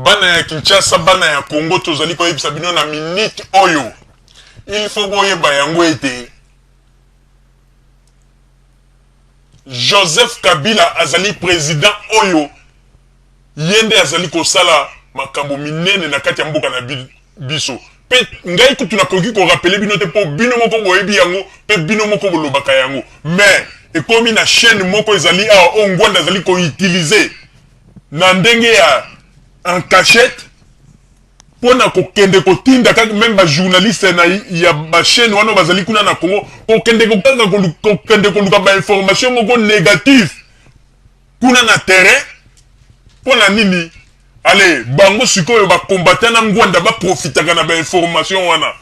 bana ya Kinshasa bana ya Congo tozali ko yebisa bino na minute oyo il faut boyeba yango ete Joseph Kabila azali président oyo yende azali kosala makambo minene na kati ya mboka na biso pe ngai kutu na koki ko rappeler bino te po bino moko boyebi yango pe bino moko bolobaka yango mais ekomi na chaîne moko ezali a ongwanda azali ko utiliser na ndenge ya en cachette pour na kokende kotinda kaka même ba journaliste na ya ba chaîne wana bazali kuna na Congo kokende koluka ba information moko négative kuna na terrain pour na nini allez bango sikoyo ba combattant na ngwanda ba profitaka na ba information wana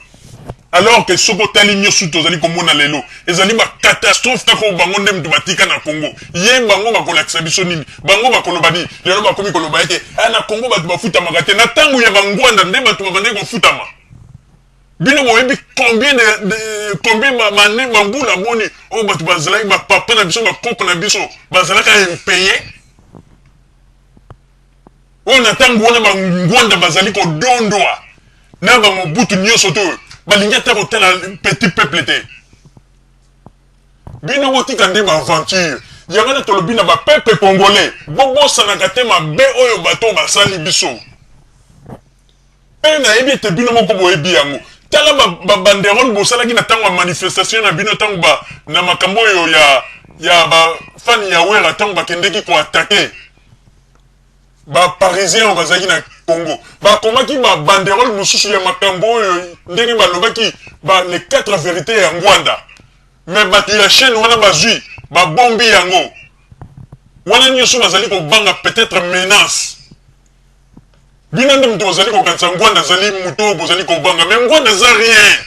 alors que soko tali nyosu tozali komona lelo ezali ba catastrophe kako bango ndem tubatika na Congo ye bango bakolakisa biso nini bango bakoloba ni lelo bakomi koloba ete na Congo batu bafuta magate na tangu ya bangwanda nde batu babande ko futama bino boyebi combien mané bambula boni o batu bazalaki ba papa na biso ba koko na biso bazalaka impayé on a tangu wana bangwanda bazali ko dondwa na ba mobutu nyoso to balinga ta kotala petit peuple te bino botika nde ba aventure yangana tolobi na ba peuple congolais bobo sanaka te mabe oyo bato basali biso pe na yebi ete bino moko boyebi yango tala ba banderole bosalaki na tango manifestation na bino tango ba na makambo oyo ya ba fani ya wera tango bakendeki ko attaquer ba parisien bazaki na Congo ba komaki ba banderole mususu ya makambo oyo ndenge balobaki ba les 4 vérités ya Ngwanda mais ba la chaîne wana bazui ba bombi yango wana nyoso bazali ko banga peut-être menace bina ndem to bazali ko kansa Ngwanda zali muto bozali ko banga mais Ngwanda za rien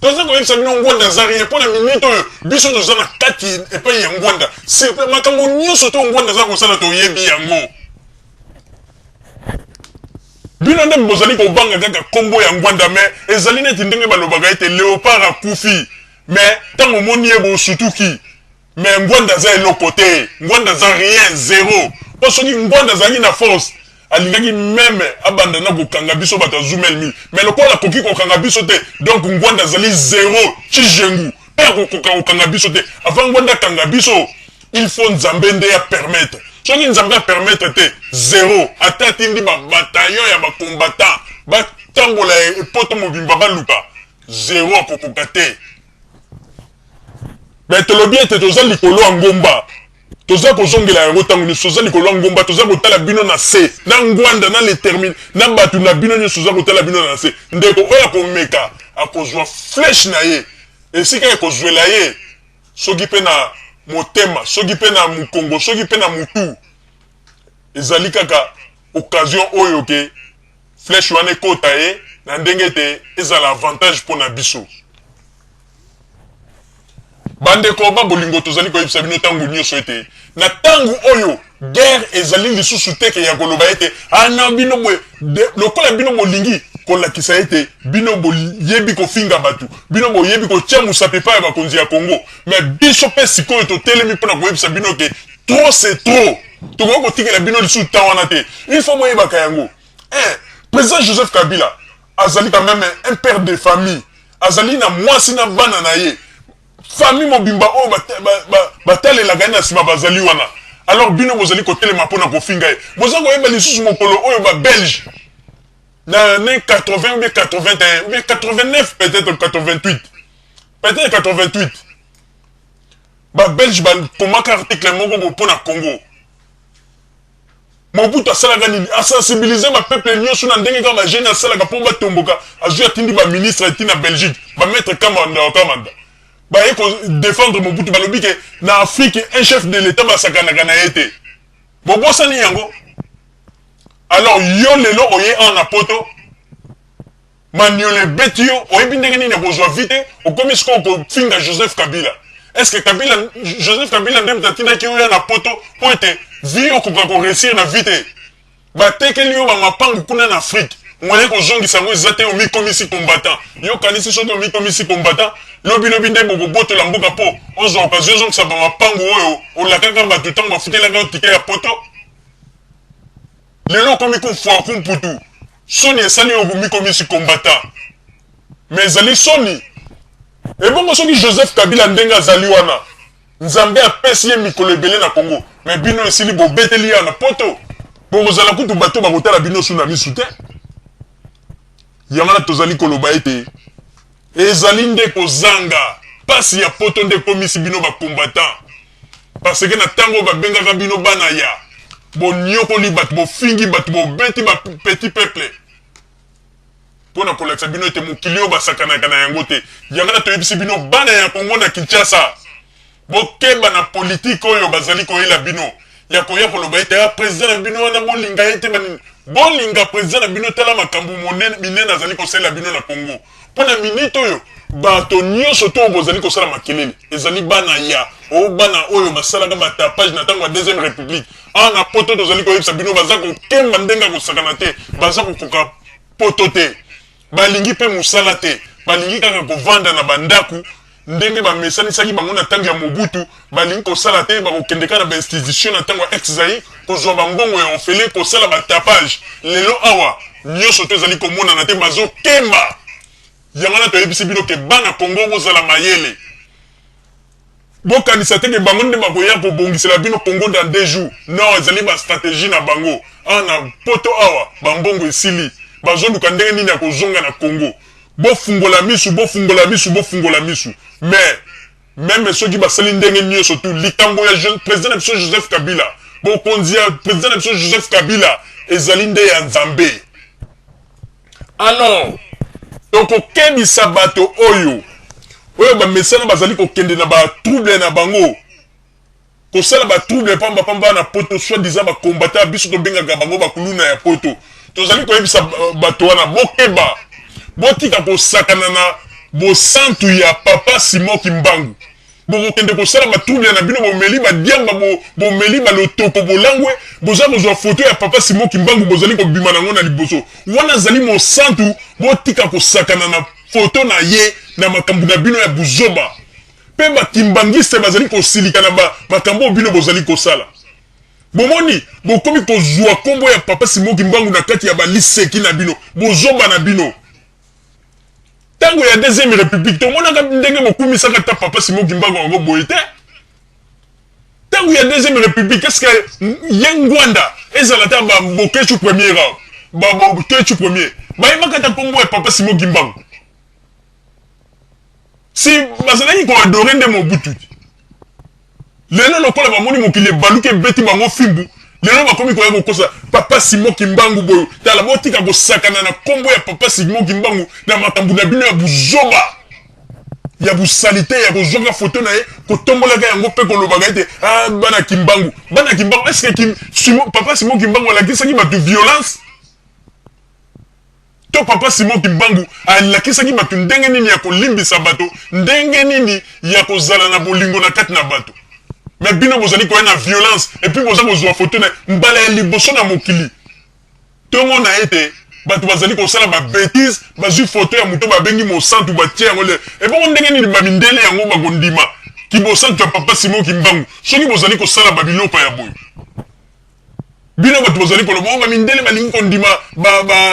toza ko yebisa bino Ngwanda za rien pour la minute oyo biso toza na kati et pas ya Ngwanda c'est makambo nyoso to Ngwanda za ko sala to yebi yango bino ndem bozali ko banga kaka kombo ya Ngwanda mais ezali neti ndenge balobaka ete léopard akufi mais tango moni ebo sutuki mais Ngwanda za elokote Ngwanda za rien zéro parce que Ngwanda za na force alingaki même abanda na kokanga biso bata zumel mi mais lokola koki kokanga biso te donc Ngwanda zali zéro chijengu pa kokanga biso te avant Ngwanda kanga biso il faut nzambe nde ya permettre soki nzambe permettre te zéro ata tindi ba bataillon ya ba combattant ba tangola epoto mobimba baluka zéro akokoka te mais tolobi ete toza likolo ya ngomba toza kozongela yango ntango nyonso toza likolo ya ngomba toza kotala bino na se na Ngwanda na letermine na bato na bino nyonso toza kotala bino na se ndeko oyo akomeka akozwa flèche na ye esika ekozwela ye soki mpe na motema soki mpe na mokongo soki mpe na mutu ezali kaka occasion oyo ke flèche wana ekota ye na ndenge te ezala avantage mpona biso bandeko babolingo tozali koyebisa bino ntango nyonso ete na ntango oyo guerre ezali lisusu teke ya koloba ete ana bino lokola bino bolingi kolakisa ete bino boyebi kofinga bato bino boyebi kotia musape pa ya bakonzi ya Congo mais biso mpe sikoyo totelemi mpona koyebisa bino ke trop c'est trop tokoki kotikela bino lisusu ntan wana te il faut moyebaka yango président Joseph Kabila azali quand même un père de famille azali na mwasi na bana na ye famille mobimba oyo batalelaka na nsima bazali wana alors bino bozali kotelema mpona kofinga ye boza koyeba lisusu mokolo oyo babelge na 80 ou bien 81 ou bien 89 peut-être 88 peut-être 88 babelge bakomaka article moko mpona Congo Mobutu asalaka nini asensibiliser ba peuple nyonso na ndenge kaka ba jeune asalaka po batomboka azwi atindi ba ministre etina Belgique ba mettre Kamanda ba eko défendre Mobutu balobi ke na Afrique un chef de l'état basakanaka na yete bobosani yango alors yo lelo oye en apoto maniole betio oyebi ndenge nini bozwa vite okomi siko ko finga Joseph Kabila est-ce que Joseph Kabila ndem tatina ki oya na poto po ete vi okoka ko réussir na vite batekeli yo ba mapangu kuna na Afrique mwana ko zongisa ngo zate omi komisi combattant yo kanisi soto omi komisi combattant lobi nde boboto la mboka po ozo occasion zongisa ba mapangu oyo olakaka batu tango bafutela nga tike ya poto lelo komi ko fwa kumputu soni esali obumi komi si combattant mais ezali soni ebongo soki Joseph Kabila ndenga azali wana nzambe apesi ye mikolo ebele na Congo mais bino esili bobeteli ya na poto bokozala kutu bato bakotala bino su na misu te yamana tozali koloba ete ezali nde kozanga pasi ya poto nde komisi bino bakombatant parce que na tango babengaka bino bana ya bonyokoli bato bofingi bato bobeti ba petit peuple pona kolakisa bino ete mokili oyo basakanaka na yango te yangana toyebisi bino bana ya Kongo na Kinshasa bokeba na politike oyo bazali koyela bino ya koya koloba ete président na bino wana bolinga ete bolinga président na bino tala makambo minene azali kosalela bino na Congo pona minute oyo bato nyonso to bozali kosala makelele ezali bana ya bana oyo basalaka batapage na ntango ya deuxième république na poto tozali koyebisa bino baza kokemba ndenge kosakana te baza kokoka poto te balingi mpe mosala te balingi kaka kovanda na bandako ndenge bamesanisaki bango na ntango ya Mobutu balingi kosala te bakokendeka na bainstitution na ntango ya ex-Zaïre kozwa bambongo ya ofele kosala batapage lelo awa nyonso to ezali komonana te bazokemba yango na toyebisi bino ke bana Congo bozala mayele bokanisa te ke bango nde bakoya kobongisela bino Congo dans 2 jours non ezali bastratégie na bango na poto awa bambongo esili bazoluka ndenge nini ya kozonga na Congo bofungola misu mais même soki basali ndenge nyonso tu likambo ya président na biso Joseph Kabila bokonzi ya président na biso Joseph Kabila ezali nde ya Nzambe alors tokokebisa bato oyo bamesana bazali kokende na batrouble na bango kosala batrouble pamba na poto soi-disant bakombata biso tobengaka bango bakuluna ya poto tozali koyebisa bato wana bokeba botika kosakana na bosantu ya papa Simon Kimbangu bokokende kosala batrouble na bino bomeli badiamba bomeli balotoko bolangwe boza kozwa foto ya papa Simon Kimbangu bozali kobima nango na liboso wana zali mosantu botika kosakana na foto na ye na makambo na bino ya buzoba pe bakimbangiste bazali kosilika na makambo bino bozali kosala bomoni bokomi kozwa kombo ya papa Simon Kimbangu na kati ya baliseki na bino bozoba na bino tango ya deuxième république tomonaka ndenge bokumisaka ta papa Simon Kimbangu yango boye te tango ya deuxième république est-ce que yengwanda ezala ta bokechu premier bokechu premier bayebaka ta kombo ya papa Simon Kimbangu si bazalaki koadore nde Mobutu lelo lokola bamoni mokili ebaluki ebeti bango fimbu lelo bakomi koya kokosa papa Simon Kimbangu boyo tala botika kosakana na kombo ya papa Simon Kimbangu na makambo na bino ya buzoba ya busalite ya kozwaka foto na ye kotombolaka yango mpe kolobaka ete bana Kimbangu est-ce que papa Simon Kimbangu alakisaki bato violence to papa Simon Kimbangu alakisaki bato ndenge nini ya kolimbisa bato ndenge nini ya kozala na bolingo na kati na bato mais bino bozali koya na violence et puis boza kozwa foto na mbala ya liboso na mokili tongo na ete bato bazali kosala babétise bazwi foto ya moto babengi mosantu batie yango le ebongo ndenge nini bamindele yango bakondima kibosantu ya papa Simon Kimbangu soki bozali kosala babiloko ya boye bino bato bozali koloba bamindele balingi kondima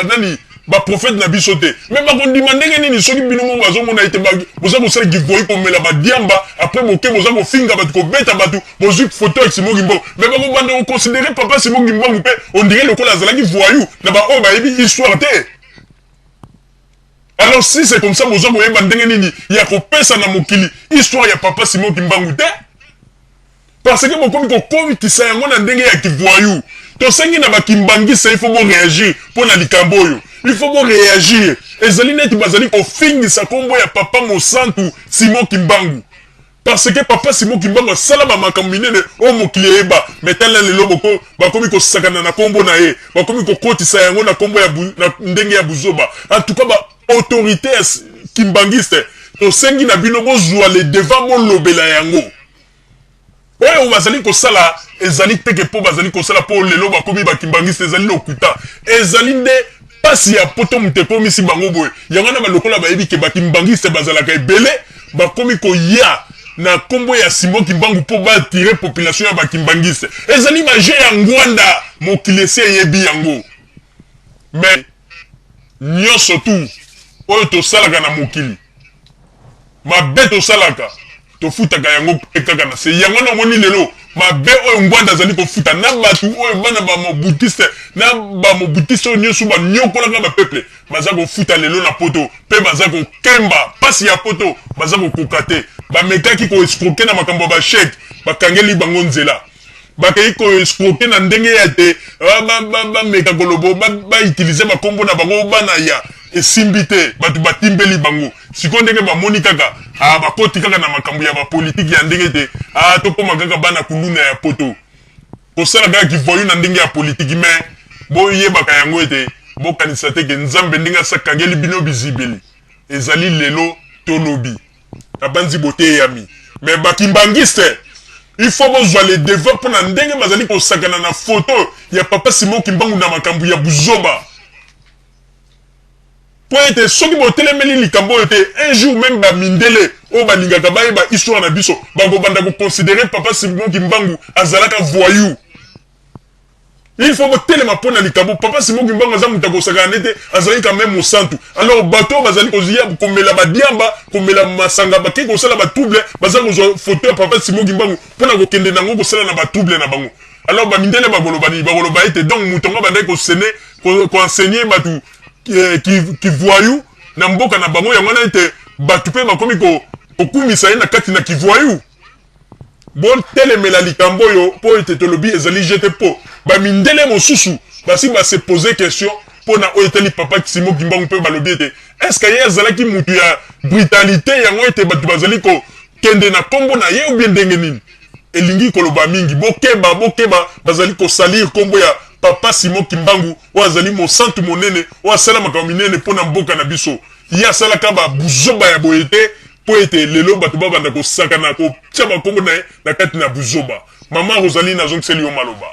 nani baprofete na biso te mais bakondima ndenge nini soki bino mo bazomona ete boza kosala givoyi komela badiamba après boke boza kofinga bato kobeta bato bozwi foto ya Simon Kimbangu mais bakobanda koconsidere papa Simon Kimbangu mpe ondire lokola azalaki voyou na baoyo bayebi histoire te alors si c'est comme ça boza koyeba ndenge nini ya kopesa na mokili histoire ya papa Simon Kimbangu te parce que bokomi kokomitisa yango na ndenge ya kivoyou tosengi na bakimbangisa il faut bon réagir mpo na likambo oyo il faut bon réagir ezali neti bazali kofingisa kombo ya papa mosantu Simon Kimbangu parce que papa Simon Kimbangu asala bamakambo minene oyo mokili eyeba mais tala lelo bakomi kosakana na kombo na ye bakomi kokotisa yango na kombo na ndenge ya buzoba en tout cas baautorité ya kimbangiste tosengi na bino bozwa le devant bolobela yango oyo bazali kosala ezali teke po bazali kosala po lelo bakomi bakimbangiste ezali lokuta ezali nde pasi ya poto muteko misi bango boye yango na balokola bayebi ke bakimbangiste bazalaka ebele bakomi koya na kombo ya Simon Kimbangu po ba tirer population ya ba kimbangiste ezali ba jeu ya ngwanda mokili esi eyebi yango mais nyonso tu oyo tosalaka na mokili mabe tosalaka tofutaka yango kaka na se yango na moni lelo mabe oyo ngwanda azali kofuta na batu oyo bana ba mobutiste na ba mobutiste oyo nyonso ba nyokolaka ba peuple baza kofuta lelo na poto pe baza kokemba pasi ya poto baza kokoka te bamekaki koescroke na makambo ba chèque bakangeli bango nzela bakei koescroke na ndenge ya te bameka kolobo bautilize bakombo na bango bana ya esimbi te batu batimbeli bango siko ndenge bamoni kaka bakoti kaka na makambo ya bapolitiki ya ndenge te tokoma kaka bana kuluna ya poto kosala kaka kivoyu na ndenge ya politiki me boyebaka yango ete bokanisa te ke nzambe ndenge asakangeli bino bizibeli ezali lelo tolobi abanzi bote yami me bakimbangiste il faut bozwa le devant mpona ndenge bazali kosakana na foto ya papa Simon Kimbangu na makambo ya buzoba po ete soki botelemeli likambo oyo te un jour même bamindele oyo balingaka bayeba histoire na biso bakobanda koconsidere papa Simon Kimbangu azalaka voyou. Il faut botelema mpona likambo papa Simon Kimbangu aza mutu akosakana nete azali quand même mosantu alors bato bazali kozia komela badiamba komela masanga bake kosala batrouble baza kozwa photo ya papa Simon Kimbangu mpona kokende nango kosala na batrouble na bango alors bamindele bakoloba ete donc mutu ngo bandaki kosene koenseigner batu ki voyou na mboka na bango yango na ete batu mpe bakomi kokumisa ye na kati na kivoyou botelemela likambo oyo po ete tolobi ezali jete po bamindele mosusu basi base pose question mpona oyo etali papa Simon Kimbangu mpe balobi ete estce ye azalaki mutu ya brutalité yango ete bato bazali kokende na kombo na ye ubie ndenge nini elingi koloba mingi bokeba bazali kosalir kombo ya papa Simon Kimbangu oyo azali mosantu monene oyo asala makambo minene mpona mboka na biso ye asalaka babuzoba ya boye te po ete lelo bato babanda kosakana kotia bakombo na ye na kati na buzoba mama Rosalie nazongiseli yo maloba